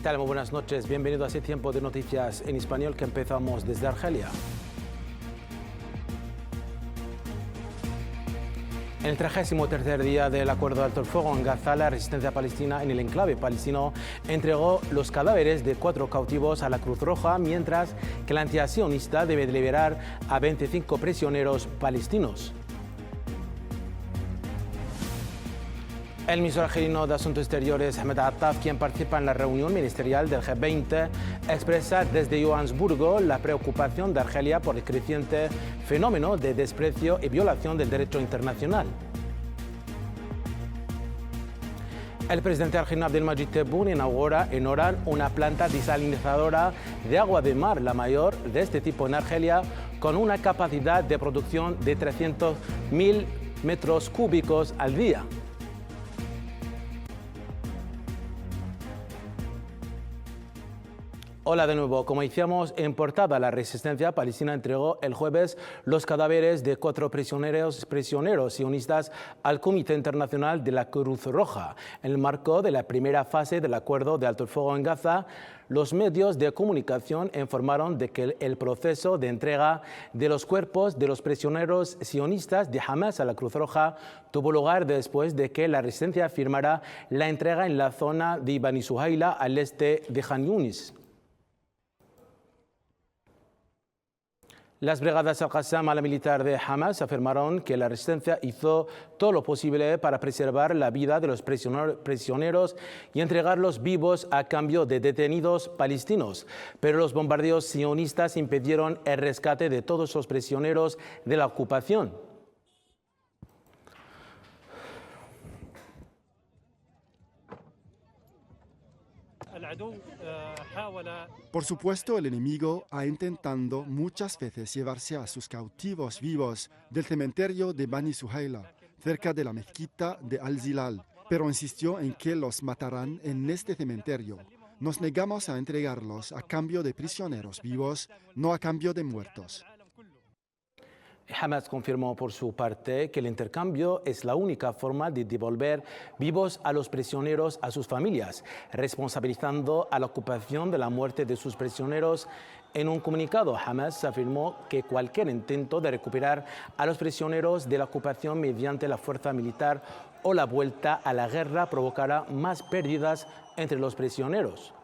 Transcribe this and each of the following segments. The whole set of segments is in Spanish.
tal? Muy buenas noches. Bienvenido a este tiempo de noticias en español que empezamos desde Argelia. En el 33º día del acuerdo de alto el fuego en Gaza, la resistencia palestina en el enclave palestino entregó los cadáveres de 4 cautivos a la Cruz Roja, mientras que la entidad sionista debe de liberar a 25 prisioneros palestinos. El ministro argelino de Asuntos Exteriores, Ahmed Attaf, quien participa en la reunión ministerial del G20, expresa desde Johannesburgo la preocupación de Argelia por el creciente fenómeno de desprecio y violación del derecho internacional. El presidente argelino Abdelmadjid Tebboune inaugura en Oran una planta desalinizadora de agua de mar, la mayor de este tipo en Argelia, con una capacidad de producción de 300.000 metros cúbicos al día. Hola de nuevo. Como decíamos en portada, la resistencia palestina entregó el jueves los cadáveres de 4 prisioneros sionistas al Comité Internacional de la Cruz Roja. En el marco de la primera fase del acuerdo de alto el fuego en Gaza, los medios de comunicación informaron de que el proceso de entrega de los cuerpos de los prisioneros sionistas de Hamas a la Cruz Roja tuvo lugar después de que la resistencia firmara la entrega en la zona de Bani Suhaila, al este de Khan Yunis. Las brigadas Al-Qassam a la militar de Hamas afirmaron que la resistencia hizo todo lo posible para preservar la vida de los prisioneros y entregarlos vivos a cambio de detenidos palestinos, pero los bombardeos sionistas impidieron el rescate de todos los prisioneros de la ocupación. Por supuesto, el enemigo ha intentado muchas veces llevarse a sus cautivos vivos del cementerio de Bani Suhaila, cerca de la mezquita de Al-Zilal, pero insistió en que los matarán en este cementerio. Nos negamos a entregarlos a cambio de prisioneros vivos, no a cambio de muertos. Hamas confirmó por su parte que el intercambio es la única forma de devolver vivos a los prisioneros a sus familias, responsabilizando a la ocupación de la muerte de sus prisioneros. En un comunicado, Hamas afirmó que cualquier intento de recuperar a los prisioneros de la ocupación mediante la fuerza militar o la vuelta a la guerra provocará más pérdidas entre los prisioneros.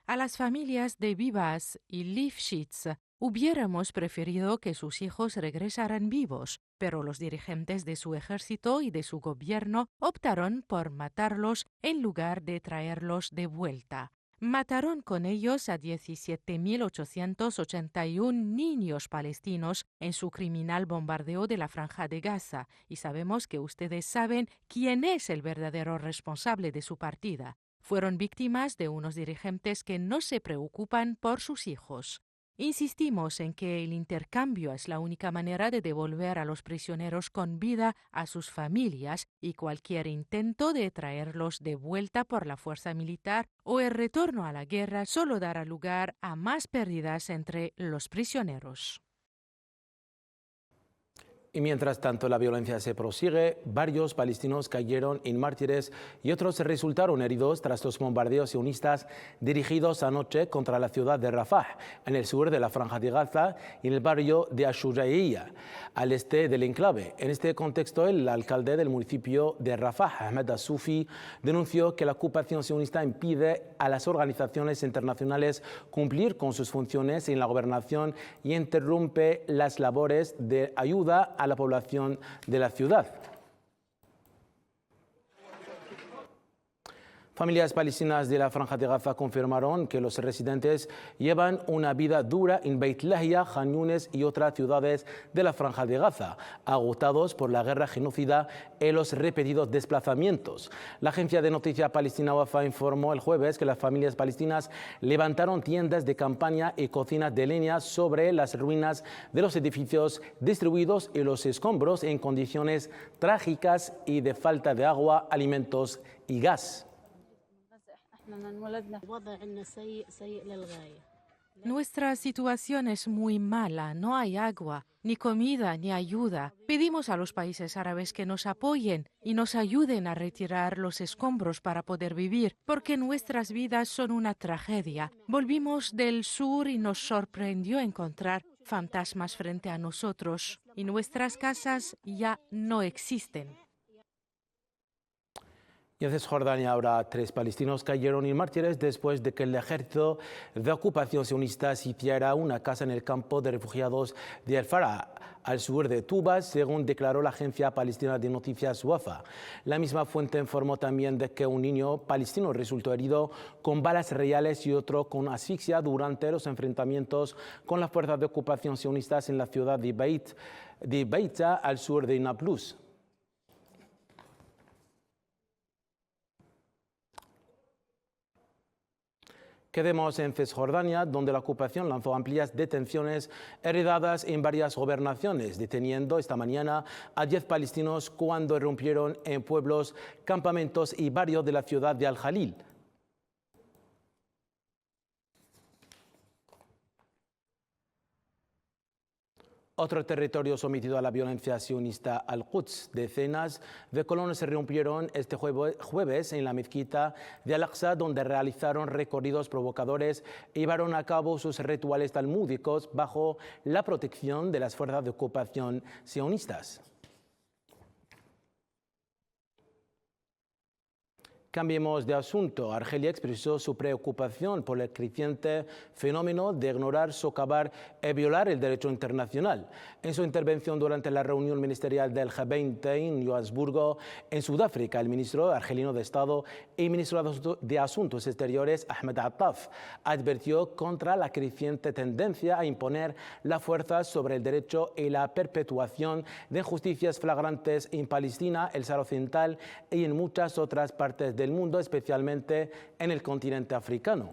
A las familias de Vivas y Lifshitz hubiéramos preferido que sus hijos regresaran vivos, pero los dirigentes de su ejército y de su gobierno optaron por matarlos en lugar de traerlos de vuelta. Mataron con ellos a 17.881 niños palestinos en su criminal bombardeo de la Franja de Gaza, y sabemos que ustedes saben quién es el verdadero responsable de su partida. Fueron víctimas de unos dirigentes que no se preocupan por sus hijos. Insistimos en que el intercambio es la única manera de devolver a los prisioneros con vida a sus familias, y cualquier intento de traerlos de vuelta por la fuerza militar o el retorno a la guerra solo dará lugar a más pérdidas entre los prisioneros. Y mientras tanto la violencia se prosigue, varios palestinos cayeron en mártires y otros resultaron heridos tras los bombardeos sionistas dirigidos anoche contra la ciudad de Rafah, en el sur de la Franja de Gaza y en el barrio de Ashujaiya, al este del enclave. En este contexto, el alcalde del municipio de Rafah, Ahmed As-Sufi, denunció que la ocupación sionista impide a las organizaciones internacionales cumplir con sus funciones en la gobernación y interrumpe las labores de ayuda a la población de la ciudad. Familias palestinas de la Franja de Gaza confirmaron que los residentes llevan una vida dura en Beit Lahia, Khan Yunis y otras ciudades de la Franja de Gaza, agotados por la guerra genocida y los repetidos desplazamientos. La agencia de noticias palestina Wafa informó el jueves que las familias palestinas levantaron tiendas de campaña y cocinas de leña sobre las ruinas de los edificios destruidos y los escombros en condiciones trágicas y de falta de agua, alimentos y gas. Nuestra situación es muy mala, no hay agua, ni comida, ni ayuda. Pedimos a los países árabes que nos apoyen y nos ayuden a retirar los escombros para poder vivir, porque nuestras vidas son una tragedia. Volvimos del sur y nos sorprendió encontrar fantasmas frente a nosotros, y nuestras casas ya no existen. Y en Cisjordania ahora 3 palestinos cayeron en mártires después de que el ejército de ocupación sionista sitiara una casa en el campo de refugiados de El Farah, al sur de Tuba, según declaró la agencia palestina de noticias Wafa. La misma fuente informó también de que un niño palestino resultó herido con balas reales y otro con asfixia durante los enfrentamientos con las fuerzas de ocupación sionistas en la ciudad de Beita, al sur de Nablus. Quedemos en Cisjordania, donde la ocupación lanzó amplias detenciones heredadas en varias gobernaciones, deteniendo esta mañana a 10 palestinos cuando irrumpieron en pueblos, campamentos y barrios de la ciudad de Al-Jalil. Otro territorio sometido a la violencia sionista, Al-Quds. Decenas de colonos se irrumpieron este jueves en la mezquita de Al-Aqsa, donde realizaron recorridos provocadores y llevaron a cabo sus rituales talmúdicos bajo la protección de las fuerzas de ocupación sionistas. Cambiemos de asunto. Argelia expresó su preocupación por el creciente fenómeno de ignorar, socavar y violar el derecho internacional. En su intervención durante la reunión ministerial del G20 en Johannesburgo, en Sudáfrica, el ministro argelino de Estado y ministro de Asuntos Exteriores, Ahmed Attaf, advirtió contra la creciente tendencia a imponer la fuerza sobre el derecho y la perpetuación de injusticias flagrantes en Palestina, el Sahara Occidental y en muchas otras partes del mundo, especialmente en el continente africano.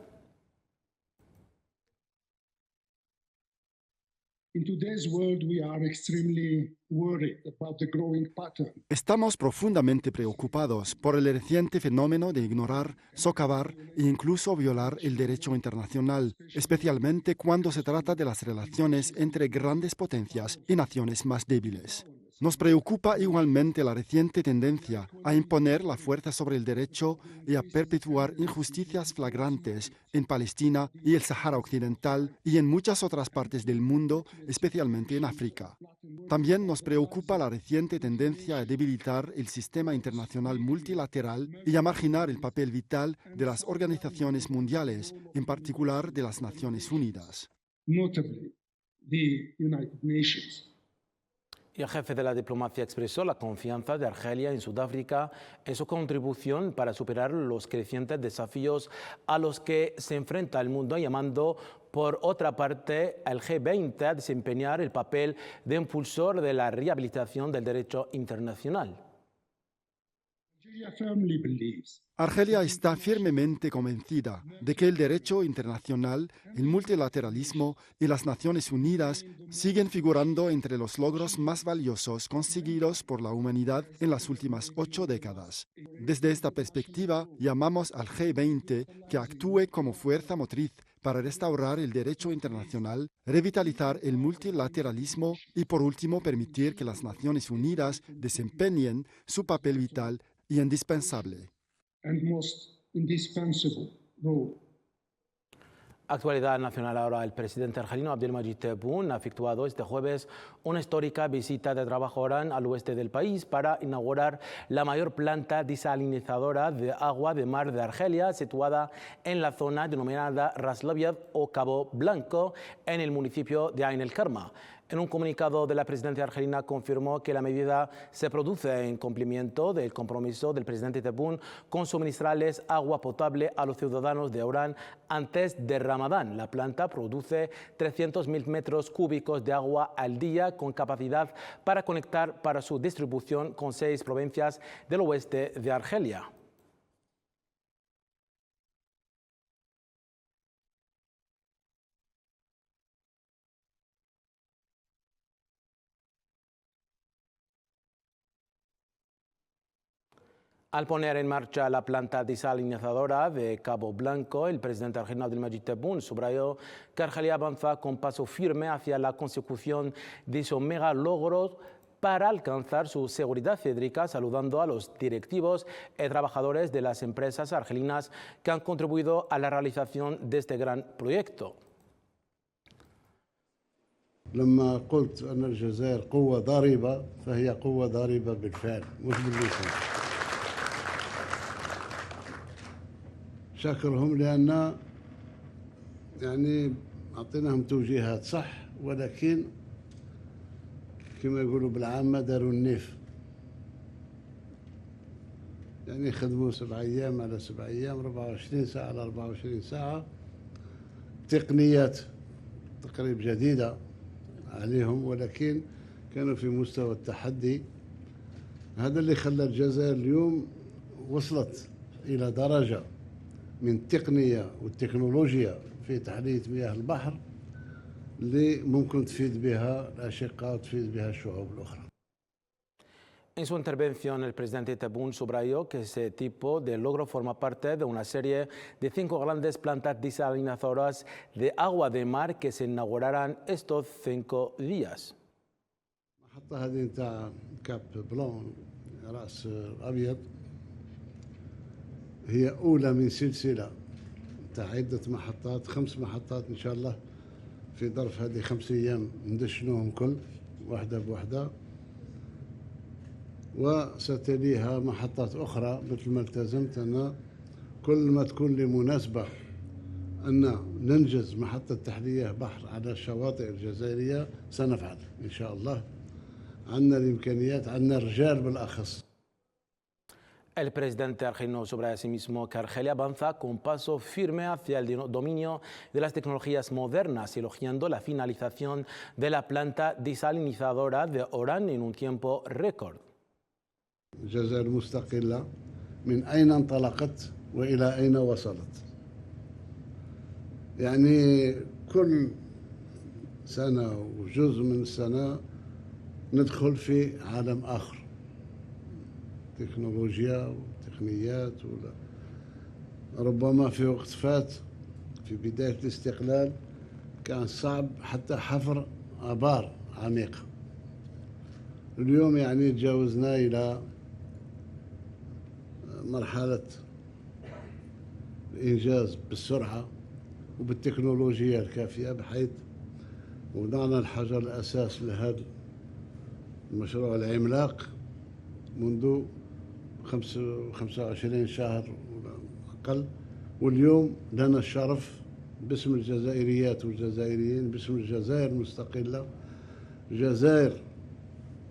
Estamos profundamente preocupados por el reciente fenómeno de ignorar, socavar e incluso violar el derecho internacional, especialmente cuando se trata de las relaciones entre grandes potencias y naciones más débiles. Nos preocupa igualmente la reciente tendencia a imponer la fuerza sobre el derecho y a perpetuar injusticias flagrantes en Palestina y el Sahara Occidental y en muchas otras partes del mundo, especialmente en África. También nos preocupa la reciente tendencia a debilitar el sistema internacional multilateral y a marginar el papel vital de las organizaciones mundiales, en particular de las Naciones Unidas. Y el jefe de la diplomacia expresó la confianza de Argelia en Sudáfrica en su contribución para superar los crecientes desafíos a los que se enfrenta el mundo, llamando por otra parte al G20 a desempeñar el papel de impulsor de la rehabilitación del derecho internacional. Argelia está firmemente convencida de que el derecho internacional, el multilateralismo y las Naciones Unidas siguen figurando entre los logros más valiosos conseguidos por la humanidad en las últimas 8 décadas. Desde esta perspectiva, llamamos al G20 que actúe como fuerza motriz para restaurar el derecho internacional, revitalizar el multilateralismo y, por último, permitir que las Naciones Unidas desempeñen su papel vital y indispensable. Actualidad nacional ahora. El presidente argelino Abdelmadjid Tebboune ha efectuado este jueves una histórica visita de trabajo a Orán, al oeste del país, para inaugurar la mayor planta desalinizadora de agua de mar de Argelia, situada en la zona denominada Ras Labiad o Cabo Blanco, en el municipio de Ain el Kerma. En un comunicado de la presidencia argelina confirmó que la medida se produce en cumplimiento del compromiso del presidente Tebboune con suministrarles agua potable a los ciudadanos de Orán antes de Ramadán. La planta produce 300.000 metros cúbicos de agua al día, con capacidad para conectar para su distribución con 6 provincias del oeste de Argelia. Al poner en marcha la planta desalinizadora de Cabo Blanco, el presidente argentino Abdelmadjid Tebboune subrayó que Argelia avanza con paso firme hacia la consecución de su mega logro para alcanzar su seguridad hídrica, saludando a los directivos y trabajadores de las empresas argelinas que han contribuido a la realización de este gran proyecto. لما قلت أن الجزائر قوة ضاربة فهي قوة ضاربة بالفعل مش باللسان. شاكرهم لأن يعني أعطيناهم توجيهات صح، ولكن كما يقولوا بالعامة داروا النيف، يعني خدموا 7 أيام على 7 أيام، 24 ساعة على 24 ساعة، تقنيات تقريب جديدة عليهم، ولكن كانوا في مستوى التحدي. هذا اللي خلى الجزائر اليوم وصلت إلى درجة من التقنية والتكنولوجيا في تحلية مياه البحر اللي ممكن تفيد بها الأشقاء وتفيد بها الشعوب الأخرى. En su intervención, el presidente Tebboune subrayó que ese tipo de logro forma parte de una serie de 5 grandes plantas desalinizadoras de agua de mar que se inaugurarán estos 5 días. المحطة هذه نتاع كاب بلون رأس الأبيض هي أولى من سلسلة نتاع عدة محطات، 5 محطات إن شاء الله في ظرف هذه 5 أيام ندشنوهم كل واحدة بوحدة، وستليها محطات أخرى مثل ما التزمت أن كل ما تكون لي مناسبة أن ننجز محطة تحلية بحر على الشواطئ الجزائرية سنفعل إن شاء الله. عندنا الإمكانيات، عندنا الرجال بالأخص. El presidente argelino subraya asimismo que Argelia avanza con paso firme hacia el dominio de las tecnologías modernas, elogiando la finalización de la planta desalinizadora de Orán en un tiempo récord. الجزائر مستقلة من أين انطلقت وإلى أين وصلت. يعني كل سنة وجزء من السنة ندخل في عالم آخر، تكنولوجيا وتقنيات. ربما في وقت فات في بداية الاستقلال كان صعب حتى حفر آبار عميقة. اليوم يعني تجاوزنا إلى مرحلة الإنجاز بالسرعة وبالتكنولوجيا الكافية، بحيث وضعنا الحجر الأساس لهذا المشروع العملاق منذ 25 شهر ولا أقل، واليوم لنا الشرف باسم الجزائريات والجزائريين، باسم الجزائر المستقلة، جزائر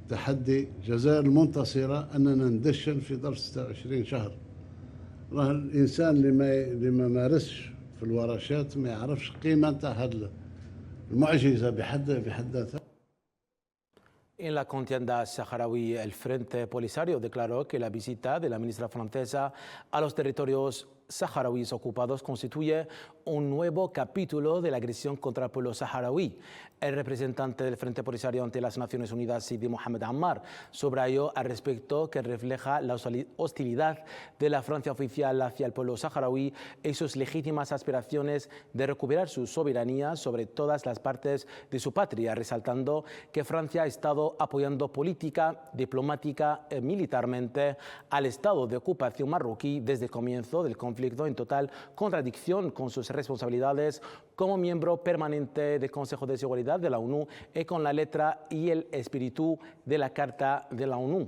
تحدي، جزائر المنتصرة، أننا ندشن في ظرف 26 شهر. راه الإنسان اللي ما مارسش في الورشات ما يعرفش قيمة هذه المعجزة بحد ذاتها. En la contienda saharaui, el Frente Polisario declaró que la visita de la ministra francesa a los territorios saharauis ocupados constituye un nuevo capítulo de la agresión contra el pueblo saharaui. El representante del Frente Polisario ante las Naciones Unidas, Sidi Mohamed Ammar, subrayó al respecto que refleja la hostilidad de la Francia oficial hacia el pueblo saharaui y sus legítimas aspiraciones de recuperar su soberanía sobre todas las partes de su patria, resaltando que Francia ha estado apoyando política, diplomática y militarmente al Estado de ocupación marroquí desde el comienzo del conflicto, en total contradicción con sus responsabilidades como miembro permanente del Consejo de Seguridad de la ONU y con la letra y el espíritu de la Carta de la ONU.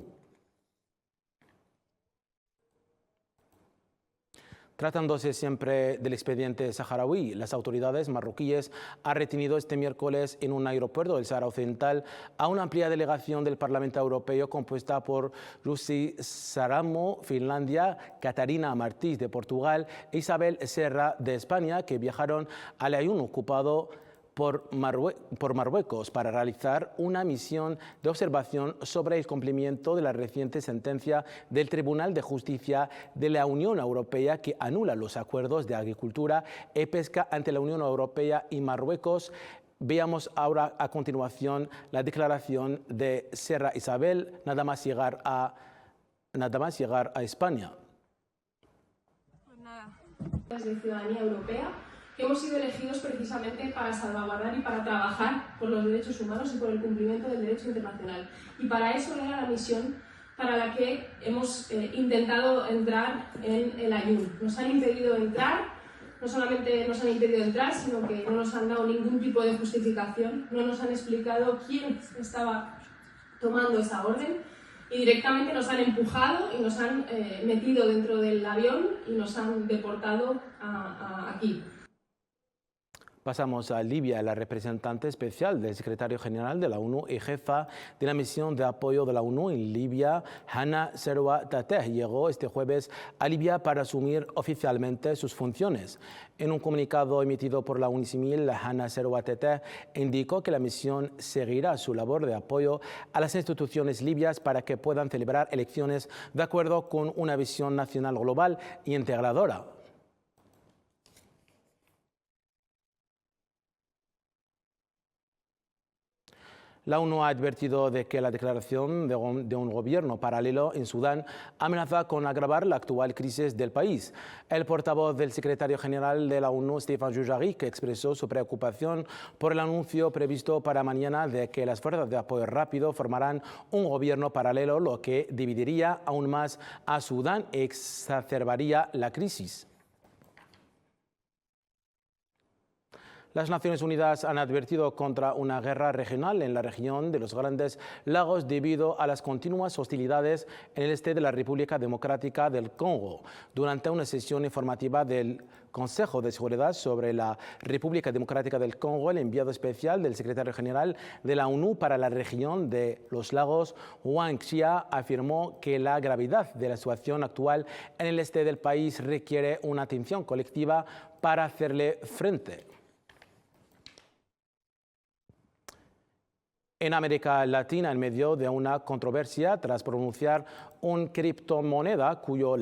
Tratándose siempre del expediente saharaui, las autoridades marroquíes han retenido este miércoles en un aeropuerto del Sahara Occidental a una amplia delegación del Parlamento Europeo compuesta por Lucy Saramo, Finlandia, Catarina Martís, de Portugal, e Isabel Serra, de España, que viajaron al ayuno ocupado por Marruecos para realizar una misión de observación sobre el cumplimiento de la reciente sentencia del Tribunal de Justicia de la Unión Europea que anula los acuerdos de agricultura y pesca entre la Unión Europea y Marruecos. Veamos ahora a continuación la declaración de Serra Isabel, nada más llegar a nada más llegar a España. De ciudadanía europea, que hemos sido elegidos precisamente para salvaguardar y para trabajar por los derechos humanos y por el cumplimiento del derecho internacional. Y para eso era la misión para la que hemos intentado entrar en el Ayun. Nos han impedido entrar, no solamente nos han impedido entrar, sino que no nos han dado ningún tipo de justificación, no nos han explicado quién estaba tomando esa orden, y directamente nos han empujado y nos han metido dentro del avión y nos han deportado aquí. Pasamos a Libia. La representante especial del secretario general de la ONU y jefa de la misión de apoyo de la ONU en Libia, Hanna Serwa Tateh, llegó este jueves a Libia para asumir oficialmente sus funciones. En un comunicado emitido por la UNICIMIL, Hanna Serwa Tateh indicó que la misión seguirá su labor de apoyo a las instituciones libias para que puedan celebrar elecciones de acuerdo con una visión nacional global y integradora. La ONU ha advertido de que la declaración de un gobierno paralelo en Sudán amenaza con agravar la actual crisis del país. El portavoz del secretario general de la ONU, Stéphane Dujarric, expresó su preocupación por el anuncio previsto para mañana de que las fuerzas de apoyo rápido formarán un gobierno paralelo, lo que dividiría aún más a Sudán y exacerbaría la crisis. Las Naciones Unidas han advertido contra una guerra regional en la región de los Grandes Lagos debido a las continuas hostilidades en el este de la República Democrática del Congo. Durante una sesión informativa del Consejo de Seguridad sobre la República Democrática del Congo, el enviado especial del secretario general de la ONU para la región de los lagos, Wang Xia, afirmó que la gravedad de la situación actual en el este del país requiere una atención colectiva para hacerle frente. En América Latina, en medio de una controversia tras pronunciar una criptomoneda cuyo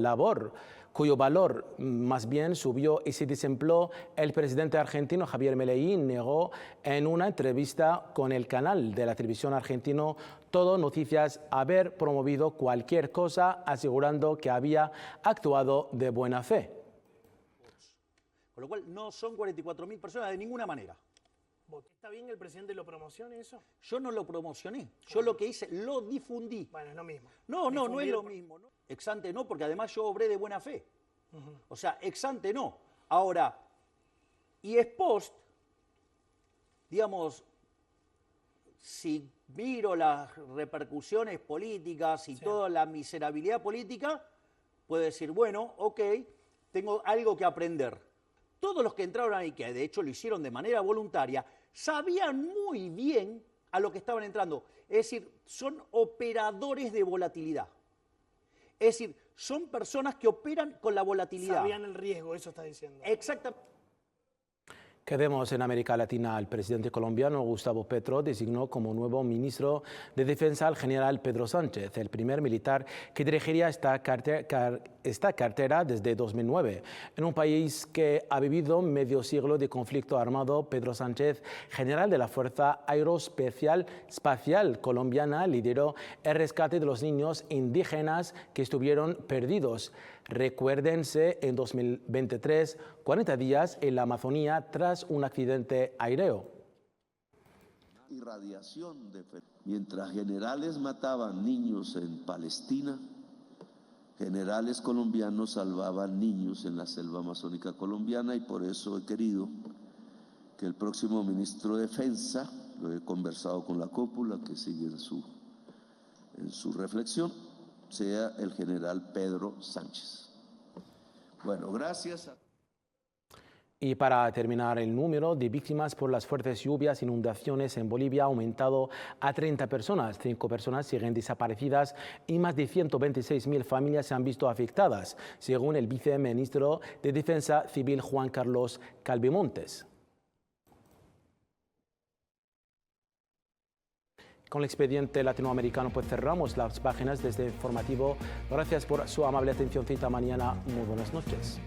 valor más bien subió y se desempleó, el presidente argentino Javier Milei negó en una entrevista con el canal de la televisión argentino Todo Noticias haber promovido cualquier cosa, asegurando que había actuado de buena fe. Con lo cual no son 44.000 personas de ninguna manera. ¿Está bien que el presidente lo promocione eso? Yo no lo promocioné. Yo lo que hice, lo difundí. Bueno, es lo mismo. No es lo mismo. ¿No? Ex ante no, porque además yo obré de buena fe. O sea, ex ante no. Ahora, y ex post, digamos, si miro las repercusiones políticas y toda la miserabilidad política, puedo decir, bueno, ok, tengo algo que aprender. Todos los que entraron ahí, que de hecho lo hicieron de manera voluntaria, sabían muy bien a lo que estaban entrando. Es decir, son operadores de volatilidad. Es decir, son personas que operan con la volatilidad. Sabían el riesgo, eso está diciendo. Exactamente. Quedemos en América Latina. El presidente colombiano Gustavo Petro designó como nuevo ministro de Defensa al general Pedro Sánchez, el primer militar que dirigiría esta cartera desde 2009. En un país que ha vivido medio siglo de conflicto armado, Pedro Sánchez, general de la Fuerza Aeroespacial Colombiana, lideró el rescate de los niños indígenas que estuvieron perdidos. Recuérdense, en 2023, 40 días en la Amazonía tras un accidente aéreo. Irradiación mientras generales mataban niños en Palestina, generales colombianos salvaban niños en la selva amazónica colombiana, y por eso he querido que el próximo ministro de Defensa, lo he conversado con la cúpula que sigue en su reflexión, sea el general Pedro Sánchez. Bueno, gracias. Y para terminar, el número de víctimas por las fuertes lluvias e inundaciones en Bolivia ha aumentado a 30 personas. 5 personas siguen desaparecidas y más de 126.000 familias se han visto afectadas, según el viceministro de Defensa Civil Juan Carlos Calvimontes. Con el expediente latinoamericano pues cerramos las páginas de este informativo. Gracias por su amable atención. Cita mañana. Muy buenas noches.